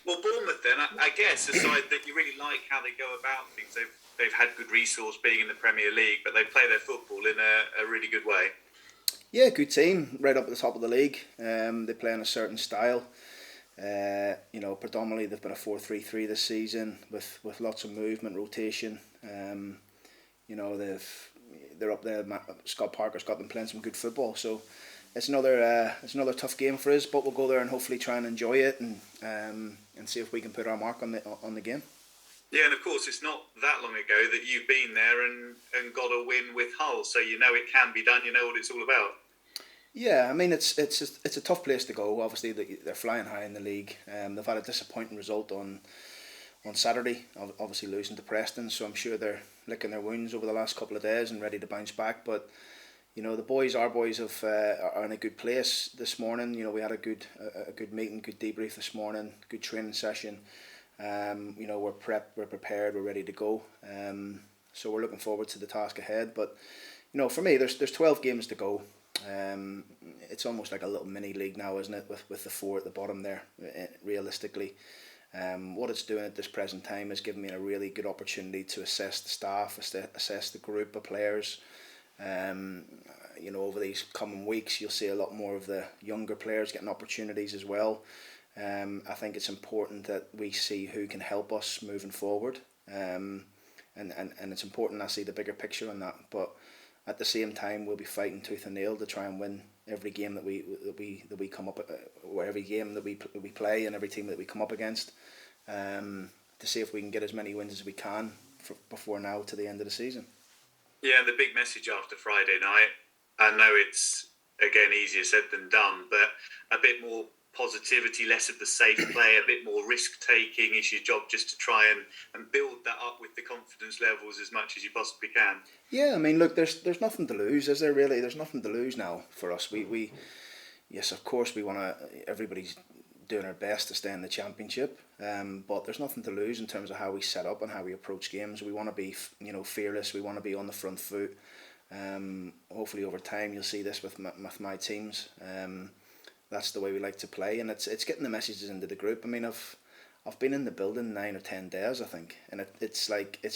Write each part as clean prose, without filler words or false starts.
Well, Bournemouth then, I guess, aside that you really like how they go about things, they've had good resource being in the Premier League, but they play their football in a really good way. Yeah, good team, right up at the top of the league. They play in a certain style. Predominantly they've been a 4-3-3 this season with lots of movement, rotation. They're up there. Scott Parker's got them playing some good football. So it's another tough game for us, but we'll go there and hopefully try and enjoy it and see if we can put our mark on the game. Yeah, and of course, it's not that long ago that you've been there and got a win with Hull, so you know it can be done. You know what it's all about. Yeah, I mean it's a tough place to go. Obviously, they're flying high in the league. They've had a disappointing result on Saturday, obviously losing to Preston. So I'm sure they're licking their wounds over the last couple of days and ready to bounce back. But our boys are in a good place this morning. We had a good meeting, good debrief this morning, good training session. We're prepared, we're ready to go. So we're looking forward to the task ahead. But for me, there's 12 games to go. It's almost like a little mini league now, isn't it? With the four at the bottom there, realistically. What it's doing at this present time is giving me a really good opportunity to assess the staff, assess the group of players. Over these coming weeks, you'll see a lot more of the younger players getting opportunities as well. I think it's important that we see who can help us moving forward. And it's important I see the bigger picture on that. But at the same time, we'll be fighting tooth and nail to try and win every game that we come up, or every game that we play, and every team that we come up against, to see if we can get as many wins as we can before now to the end of the season. Yeah, and the big message after Friday night, I know it's, again, easier said than done, but a bit more positivity, less of the safe play, a bit more risk-taking. It's your job just to try and build that up with the confidence levels as much as you possibly can. Yeah, I mean, look, there's nothing to lose, is there really? There's nothing to lose now for us. We yes, of course, we want to, everybody's doing our best to stay in the championship, but there's nothing to lose in terms of how we set up and how we approach games. We want to be, fearless. We want to be on the front foot. Hopefully over time you'll see this with my teams. That's the way we like to play, and it's getting the messages into the group. I mean, I've been in the building 9 or 10 days, I think, and it's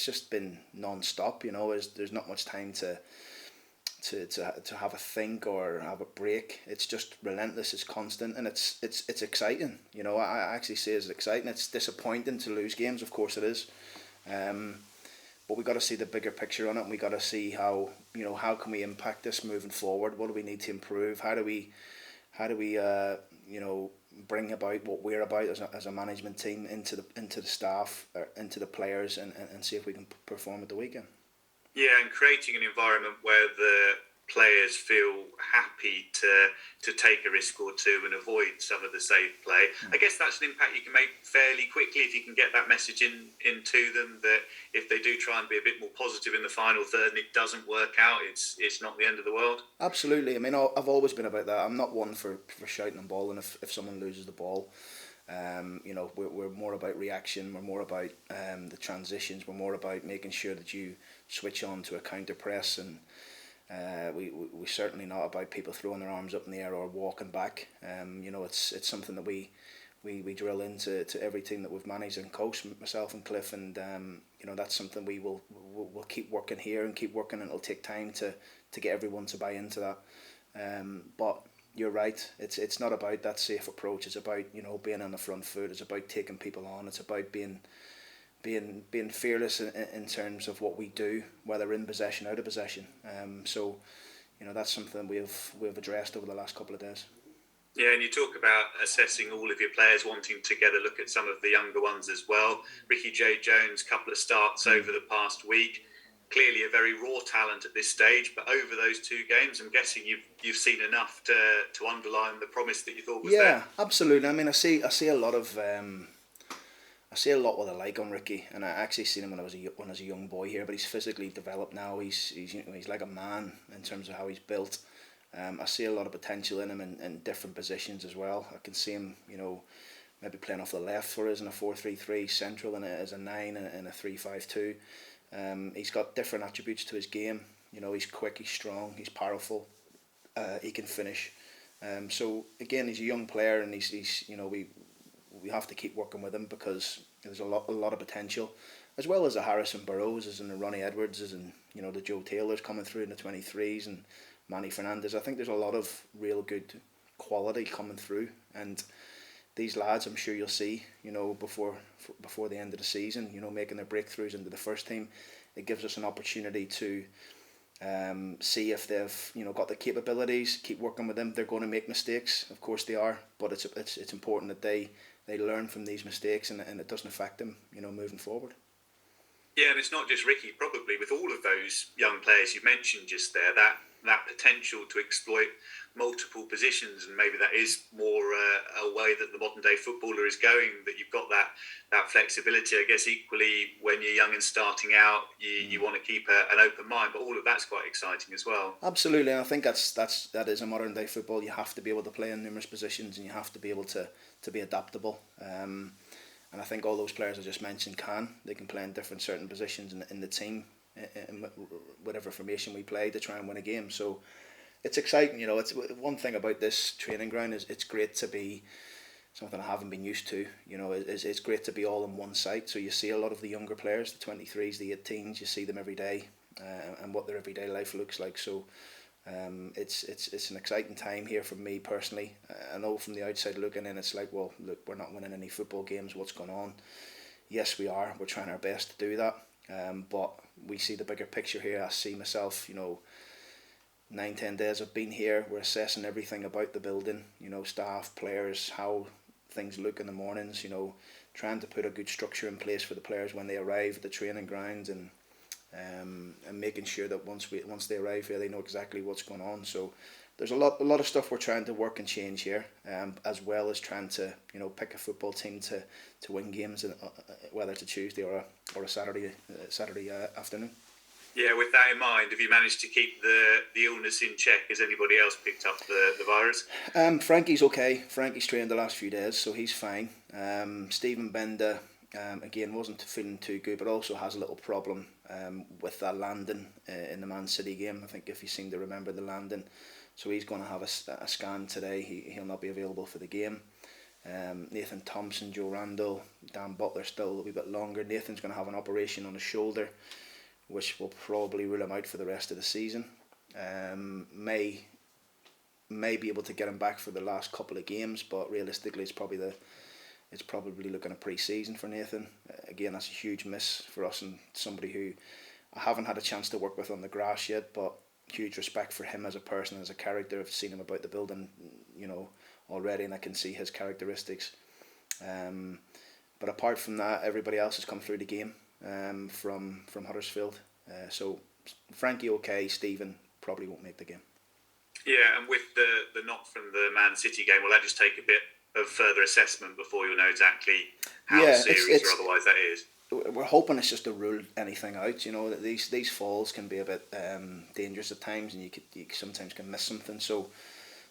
just been non-stop. There's not much time to have a think or have a break. It's just relentless. It's constant, and it's exciting. I actually say it's exciting. It's disappointing to lose games, of course it is, but we got to see the bigger picture on it. And we got to see how can we impact this moving forward. What do we need to improve? How do we bring about what we're about as a management team into the staff, into the players, and see if we can perform at the weekend. Yeah, and creating an environment where the players feel happy to take a risk or two and avoid some of the safe play. I guess that's an impact you can make fairly quickly if you can get that message into them, that if they do try and be a bit more positive in the final third and it doesn't work out, it's not the end of the world. Absolutely. I mean, I've always been about that. I'm not one for shouting and bawling if someone loses the ball. We're more about reaction. We're more about the transitions. We're more about making sure that you switch on to a counter press, and we're certainly not about people throwing their arms up in the air or walking back. It's something that we drill into every team that we've managed and coached, myself and Cliff, and that's something we'll keep working here and keep working, and it'll take time to get everyone to buy into that. But you're right. It's not about that safe approach. It's about being on the front foot. It's about taking people on. It's about being fearless in terms of what we do, whether in possession, out of possession. So that's something we've addressed over the last couple of days. Yeah, and you talk about assessing all of your players, wanting to get a look at some of the younger ones as well. Ricky J. Jones, couple of starts over the past week. Clearly a very raw talent at this stage, but over those 2 games, I'm guessing you've seen enough to underline the promise that you thought was there. Yeah, absolutely. I mean, I see a lot of I see a lot what I like on Ricky, and I actually seen him when I was a young boy here. But he's physically developed now. He's like a man in terms of how he's built. I see a lot of potential in him in different positions as well. I can see him, maybe playing off the left for us in a 4-3-3, central as a 9 and a 3-5-2. He's got different attributes to his game. He's quick, he's strong, he's powerful. He can finish. So again, he's a young player, and he's we have to keep working with him because there's a lot of potential, as well as the Harrison Burrows and the Ronnie Edwards and the Joe Taylors coming through in the 23s and Manny Fernandez. I think there's a lot of real good quality coming through, and these lads, I'm sure you'll see, before the end of the season, making their breakthroughs into the first team. It gives us an opportunity to see if they've got the capabilities. Keep working with them. They're going to make mistakes, of course they are, but it's important that they learn from these mistakes and it doesn't affect them, moving forward. Yeah, and it's not just Ricky. Probably with all of those young players you mentioned just there, that potential to exploit multiple positions, and maybe that is more a way that the modern day footballer is going, that you've got that flexibility. I guess equally when you're young and starting out, you want to keep an open mind, but all of that's quite exciting as well. Absolutely, and I think that is a modern day football. You have to be able to play in numerous positions, and you have to be able to be adaptable. And I think all those players I just mentioned they can play in different certain positions in the team, in whatever formation we play, to try and win a game. So it's exciting, It's one thing about this training ground is it's great to be something I haven't been used to. It's great to be all in one site. So you see a lot of the younger players, the 23s, the 18s. You see them every day, and what their everyday life looks like. So it's an exciting time here for me personally. I know from the outside looking in, it's like, well, look, we're not winning any football games. What's going on? Yes, we are. We're trying our best to do that. But we see the bigger picture here. I see myself, 9-10 days I've been here. We're assessing everything about the building, staff, players, how things look in the mornings, trying to put a good structure in place for the players when they arrive at the training ground, and making sure that once they arrive here, they know exactly what's going on. So there's a lot of stuff we're trying to work and change here, as well as trying to pick a football team to win games, whether it's a Tuesday or a Saturday afternoon. Yeah, with that in mind, have you managed to keep the illness in check? Has anybody else picked up the virus? Frankie's okay. Frankie's trained the last few days, so he's fine. Stephen Bender, again, wasn't feeling too good, but also has a little problem with that landing in the Man City game. I think if you seem to remember the landing. So he's going to have a scan today. He'll not be available for the game. Nathan Thompson, Joe Randall, Dan Butler still a wee bit longer. Nathan's going to have an operation on his shoulder, which will probably rule him out for the rest of the season. May be able to get him back for the last couple of games, but realistically it's probably looking at pre-season for Nathan. Again, that's a huge miss for us, and somebody who I haven't had a chance to work with on the grass yet, but huge respect for him as a person, as a character. I've seen him about the building, already, and I can see his characteristics. But apart from that, everybody else has come through the game from Huddersfield. So Frankie okay, Stephen probably won't make the game. Yeah, and with the knock from the Man City game, will that just take a bit of further assessment before you'll know exactly how serious or otherwise that is? We're hoping it's just to rule anything out. That these falls can be a bit dangerous at times, and you sometimes can miss something. So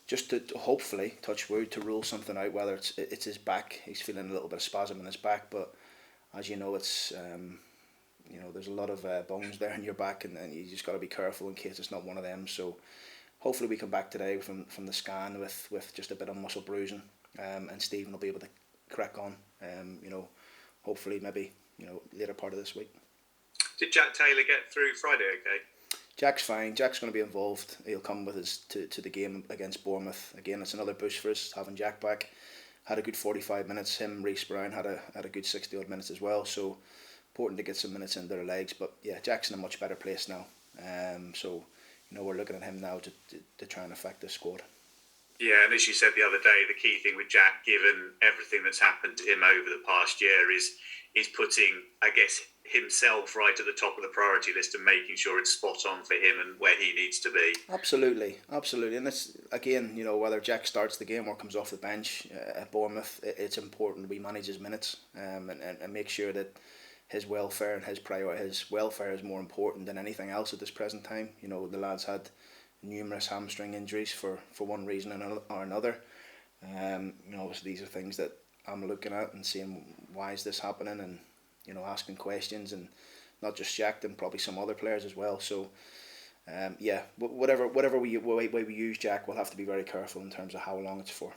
just to hopefully, touch wood, to rule something out, whether it's his back. He's feeling a little bit of spasm in his back, but as you know, it's there's a lot of bones there in your back, and you just got to be careful in case it's not one of them. So hopefully we come back today from the scan with just a bit of muscle bruising, and Stephen will be able to crack on. Hopefully maybe later part of this week. Did Jack Taylor get through Friday okay? Jack's fine. Jack's going to be involved. He'll come with us to the game against Bournemouth. Again, it's another boost for us having Jack back. Had a good 45 minutes. Him, Reece Brown had a good 60 odd minutes as well. So important to get some minutes into their legs. But yeah, Jack's in a much better place now. So we're looking at him now to try and affect the squad. Yeah, and as you said the other day, the key thing with Jack, given everything that's happened to him over the past year, is putting, I guess, himself right at the top of the priority list and making sure it's spot on for him and where he needs to be. Absolutely. And it's, again, whether Jack starts the game or comes off the bench at Bournemouth, it's important we manage his minutes and make sure that his welfare and his welfare is more important than anything else at this present time. The lad's had numerous hamstring injuries for one reason or another. So these are things that I'm looking at and seeing why is this happening, and asking questions, and not just Jack, and probably some other players as well. So whatever way we use Jack, we'll have to be very careful in terms of how long it's for.